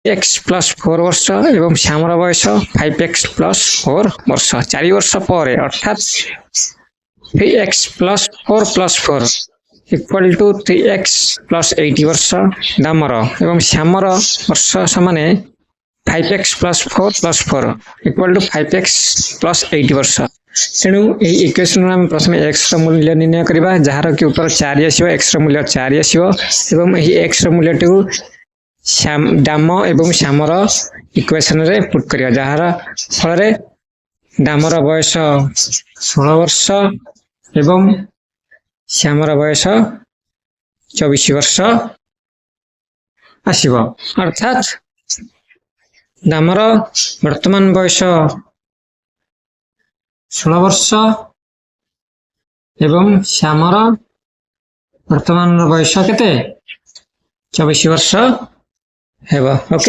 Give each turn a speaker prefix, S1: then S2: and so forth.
S1: X plus 4 वर्ष एवं श्यामर बयस 5x प्लस 4 वर्ष 4 वर्ष पर अर्थात 3x plus 4 plus 4 equal to 3x plus 80 वर्ष दामर एवं श्यामर वर्ष समान 5x plus 4 plus 4 equal to 5x plus 80 वर्ष। तेणु यही इक्वेशन आम प्रथम x मूल्य निर्णय करबा जहार कि उत्तर 4 आसीबो x मूल्य 4 आसीबो एवं यही x मूल्य टू दाम एवं श्यामर इक्वेशन रे पुट करिया जहार फल दामर बयस 16 वर्ष एवं श्यामर बयस 24 वर्ष आसीबो अर्थात दामर वर्तमान बयस 16 वर्ष एवं श्यामर वर्तमान बयस केते 24 वर्ष हेबो। ओके।